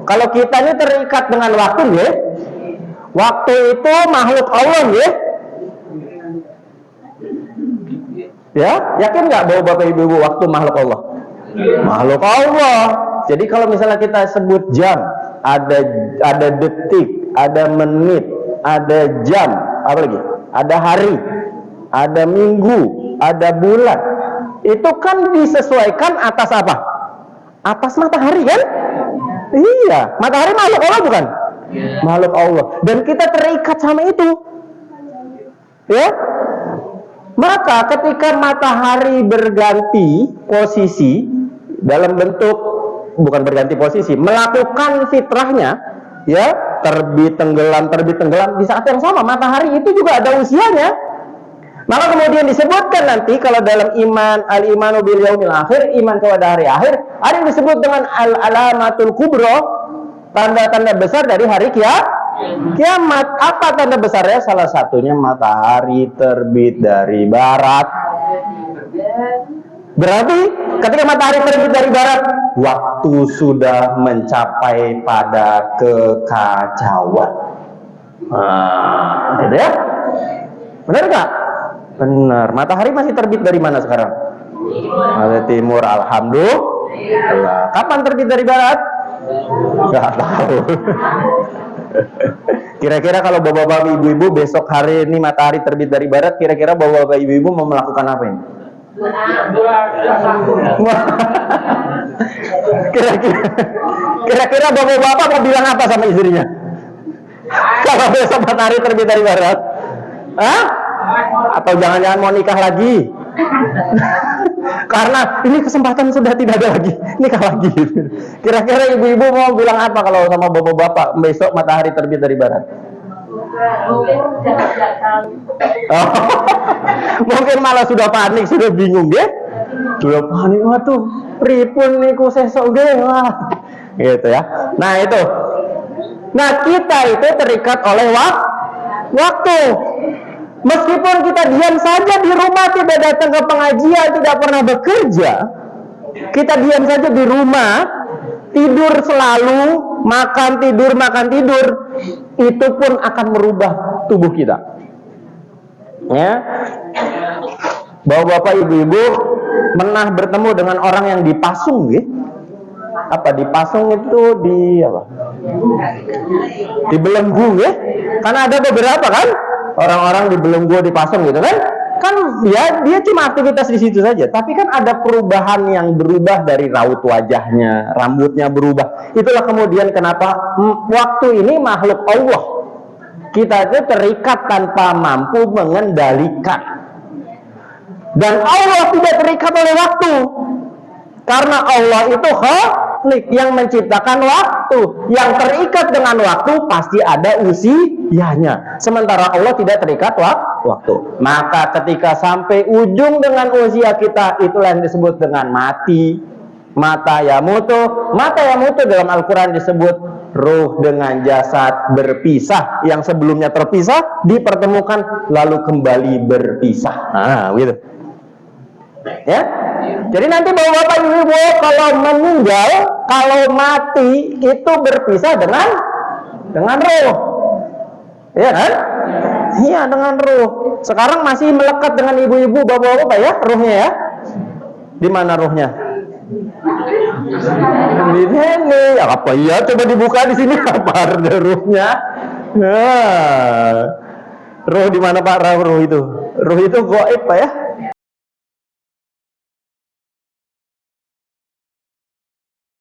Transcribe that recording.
Kalau kita ini terikat dengan waktu ya. Waktu itu makhluk Allah ya. Ya, yakin nggak bahwa Bapak Ibu waktu makhluk Allah? Makhluk Allah. Jadi kalau misalnya kita sebut jam, ada detik, ada menit, ada jam, apa lagi? Ada hari, ada minggu, ada bulan. Itu kan disesuaikan atas apa? Atas matahari kan? Iya, matahari makhluk Allah bukan? Makhluk Allah. Dan kita terikat sama itu. Ya. Maka ketika matahari berganti posisi dalam bentuk, bukan berganti posisi, melakukan fitrahnya, ya, terbit tenggelam di saat yang sama, matahari itu juga ada usianya. Maka kemudian disebutkan nanti kalau dalam iman, al-imanu bil yaumil akhir, iman kepada hari akhir, ada yang disebut dengan al-alamatul kubro, tanda-tanda besar dari hari kiamat. Apa tanda besarnya? Salah satunya matahari terbit dari barat. Berarti ketika matahari terbit dari barat, waktu sudah mencapai pada kekacauan. Gitu ya? Benar nggak? Benar. Matahari masih terbit dari mana sekarang? Dari timur. Alhamdulillah. Kapan terbit dari barat? Nggak tahu. Kira-kira kalau bapak-bapak ibu-ibu besok hari ini matahari terbit dari barat, kira-kira bapak-bapak ibu-ibu mau melakukan apa ini? Kira-kira bapak-bapak mau bilang apa sama istrinya? Kalau besok matahari terbit dari barat? Hah? Atau jangan-jangan mau nikah lagi? Karena ini kesempatan sudah tidak ada lagi, nikah lagi. Kira-kira ibu-ibu mau bilang apa kalau sama bapak-bapak besok matahari terbit dari barat? Mungkin malah sudah panik, sudah bingung ya? Sudah panik, waduh, pripun niku sesok ge, wah. Gitu ya. Nah, itu. Nah, kita itu terikat oleh waktu. Meskipun kita diam saja di rumah, tidak datang ke pengajian, tidak pernah bekerja, kita diam saja di rumah, tidur selalu, makan tidur, itu pun akan merubah tubuh kita. Ya, bapak-bapak, ibu-ibu pernah bertemu dengan orang yang dipasung, gitu? Apa dipasung itu di apa? Dibelenggu, ya? Karena ada beberapa kan? Orang-orang dibelenggu, dipasung gitu kan? Kan dia cuma aktivitas di situ saja, tapi kan ada perubahan yang berubah dari raut wajahnya, rambutnya berubah. Itulah kemudian kenapa waktu ini makhluk Allah. Kita itu terikat tanpa mampu mengendalikan. Dan Allah tidak terikat oleh waktu. Karena Allah itu khalik yang menciptakan waktu. Yang terikat dengan waktu pasti ada usianya. Sementara Allah tidak terikat waktu. Maka ketika sampai ujung dengan usia kita, itulah yang disebut dengan mati. Mata yamutu dalam Al-Quran disebut ruh dengan jasad berpisah. Yang sebelumnya terpisah dipertemukan lalu kembali berpisah. Nah, gitu. Ya. Jadi nanti bapak-bapak ibu-ibu kalau meninggal, kalau mati itu berpisah dengan roh. Iya kan? Iya, dengan roh. Sekarang masih melekat dengan ibu-ibu, bapak-bapak ya, rohnya ya. Di mana rohnya? Di sini. Apa ya? Coba dibuka di sini apa ada rohnya? Nah. Roh di mana Pak? Roh itu. Roh itu gaib Pak ya?